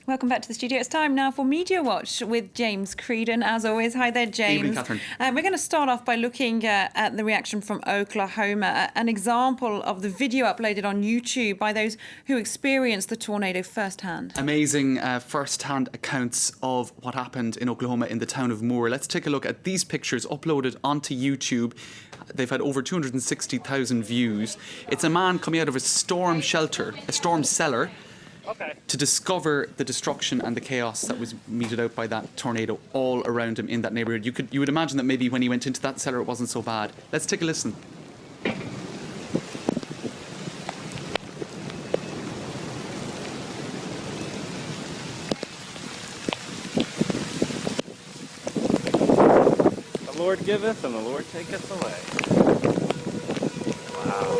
Welcome back to the studio. It's time now for Media Watch with James CREEDON. As always, hi there, James. Evening, Catherine. We're going to start off by looking at the reaction from Oklahoma, an example of the video uploaded on YouTube by those who experienced the tornado firsthand. Amazing first-hand accounts of what happened in Oklahoma in the town of Moore. Let's take a look at these pictures uploaded onto YouTube. They've had over 260,000 views. It's a man coming out of a storm shelter, a storm cellar, to discover the destruction and the chaos that was meted out by that tornado all around him in that neighbourhood. You would imagine that maybe when he went into that cellar it wasn't so bad. Let's take a listen. The Lord giveth and the Lord taketh away. Wow.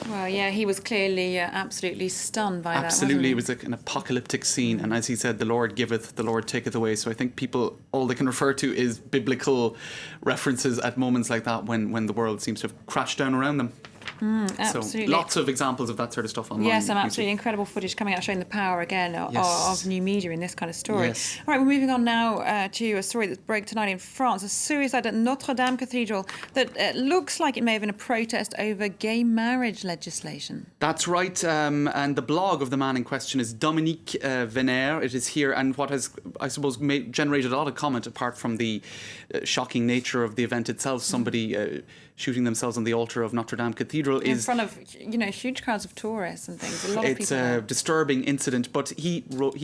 Well, yeah, he was clearly absolutely stunned by that. Absolutely, it was like an apocalyptic scene, and as he said, the Lord giveth, the Lord taketh away. So I think people, all they can refer to is biblical references at moments like that when the world seems to have crashed down around them. Absolutely. So lots of examples of that sort of stuff online. Yes, some absolutely incredible footage coming out showing the power again of new media in this kind of story. Yes. All right, we're moving on now to a story that broke tonight in France, a suicide at Notre Dame Cathedral that looks like it may have been a protest over gay marriage legislation. That's right, and the blog of the man in question is Dominique Venner. It is here, and what has, I suppose, generated a lot of comment apart from the shocking nature of the event itself. Somebody shooting themselves on the altar of Notre Dame Cathedral in front of huge crowds of tourists and things. A lot of people. It's a disturbing incident, but he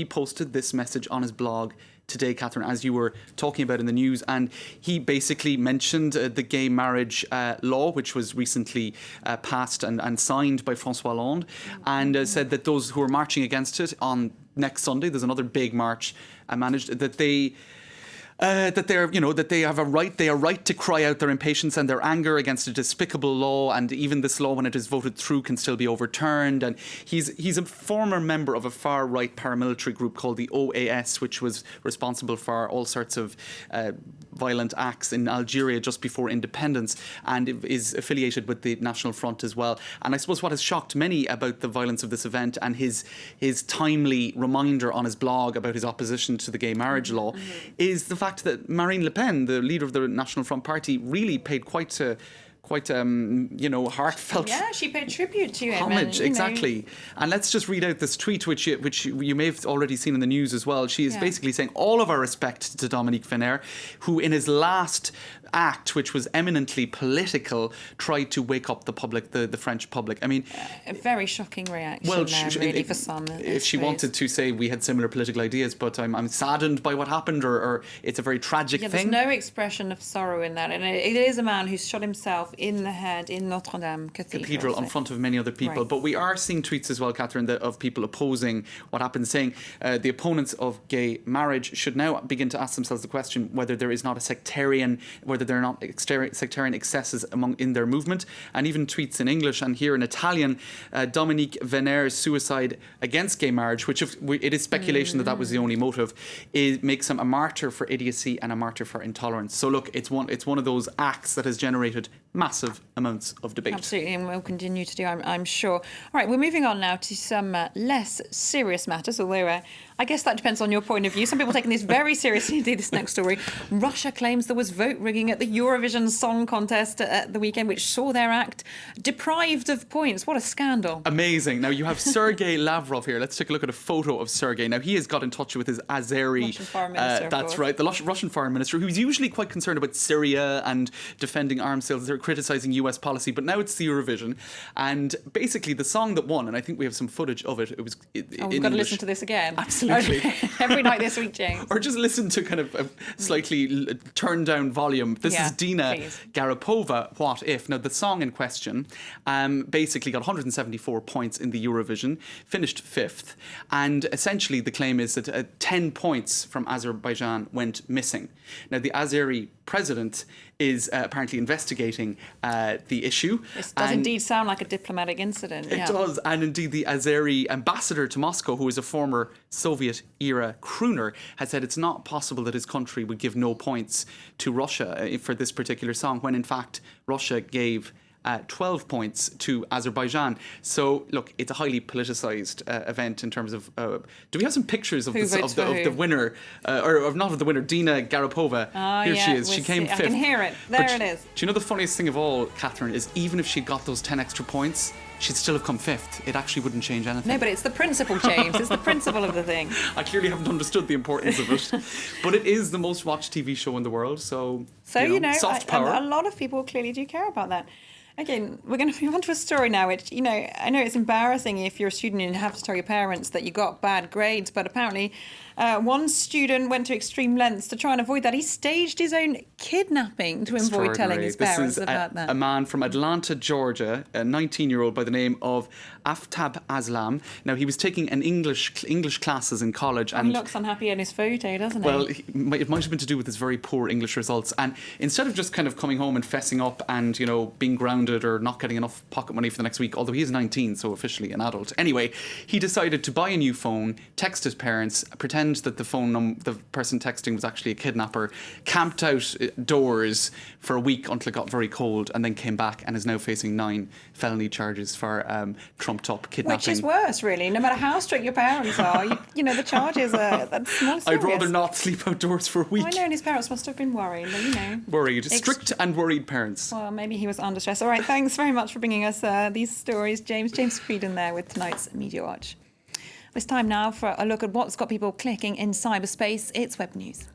posted this message on his blog today, Catherine, as you were talking about in the news, and he basically mentioned the gay marriage law, which was recently passed and signed by François Hollande, and said that those who are marching against it on next Sunday, there's another big march managed, that they have a right. They are right to cry out their impatience and their anger against a despicable law, and even this law, when it is voted through, can still be overturned. And he's a former member of a far right paramilitary group called the OAS, which was responsible for all sorts of violent acts in Algeria just before independence, and is affiliated with the National Front as well. And I suppose what has shocked many about the violence of this event and his timely reminder on his blog about his opposition to the gay marriage law is the fact that Marine Le Pen, the leader of the National Front Party, really paid quite heartfelt. Yeah, she paid tribute to him. Homage, exactly. And let's just read out this tweet, which you may have already seen in the news as well. She is basically saying all of our respect to Dominique Venner, who in his last act, which was eminently political, tried to wake up the public, the French public. I mean, a very shocking reaction. Well, really, for some. If she wanted to say we had similar political ideas, but I'm saddened by what happened, or it's a very tragic thing. There's no expression of sorrow in that, and it is a man who's shot himself in the head in Notre Dame Cathedral in front of many other people. Right. But we are seeing tweets as well, Catherine, of people opposing what happened, saying the opponents of gay marriage should now begin to ask themselves the question whether there is not a whether there are not sectarian excesses in their movement. And even tweets in English and here in Italian, Dominique Venner's suicide against gay marriage, which it is speculation that was the only motive, makes him a martyr for idiocy and a martyr for intolerance. So look, it's one of those acts that has generated massive amounts of debate. Absolutely, and we'll continue to do, I'm sure. All right, we're moving on now to some less serious matters, although I guess that depends on your point of view. Some people taking this very seriously. Indeed, this next story. Russia claims there was vote rigging at the Eurovision Song Contest at the weekend, which saw their act deprived of points. What a scandal. Amazing. Now, you have Sergei Lavrov here. Let's take a look at a photo of Sergei. Now, he has got in touch with his Azeri... Russian foreign minister, that's right, the Russian foreign minister, who's usually quite concerned about Syria and defending arms sales. They're criticising US policy, but now it's the Eurovision. And basically, the song that won, and I think we have some footage of it, we've got to listen to this again. Absolutely. Every night this week, James. Or just listen to kind of a slightly turned down volume. This is Dina Garapova, What If? Now, the song in question basically got 174 points in the Eurovision, finished 5th, and essentially the claim is that 10 points from Azerbaijan went missing. Now, the Azeri president is apparently investigating the issue. This does indeed sound like a diplomatic incident. It does, and indeed the Azeri ambassador to Moscow, who is a former Soviet-era crooner, has said it's not possible that his country would give no points to Russia for this particular song, when in fact Russia gave 12 points to Azerbaijan. So, look, it's a highly politicised event in terms of... do we have some pictures of, the winner? Or not of the winner, Dina Garapova. Here she is. She came fifth. I can hear it. There it is. Do you know the funniest thing of all, Catherine, is even if she got those 10 extra points, she'd still have come fifth. It actually wouldn't change anything. No, but it's the principle, James. It's the principle of the thing. I clearly haven't understood the importance of it. But it is the most watched TV show in the world, so soft power. A lot of people clearly do care about that. Again, we're going to move on to a story now, which, I know it's embarrassing if you're a student and you have to tell your parents that you got bad grades, but apparently one student went to extreme lengths to try and avoid that. He staged his own kidnapping to avoid telling his parents about that. A man from Atlanta, Georgia, a 19-year-old by the name of Aftab Aslam. Now, he was taking an English classes in college. And he looks unhappy in his photo, doesn't he? Well, it might have been to do with his very poor English results. And instead of just kind of coming home and fessing up and, being grounded or not getting enough pocket money for the next week, although he is 19, so officially an adult. Anyway, he decided to buy a new phone, text his parents, pretend that the person texting was actually a kidnapper, camped outdoors for a week until it got very cold, and then came back and is now facing 9 felony charges for trumped-up kidnapping. Which is worse, really. No matter how strict your parents are, the charges are that's more serious. I'd rather not sleep outdoors for a week. I know, and his parents must have been worried, but Worried. Strict and worried parents. Well, maybe he was under stress. All right, thanks very much for bringing us these stories, James CREEDON there with tonight's Media Watch. It's time now for a look at what's got people clicking in cyberspace. It's Web News.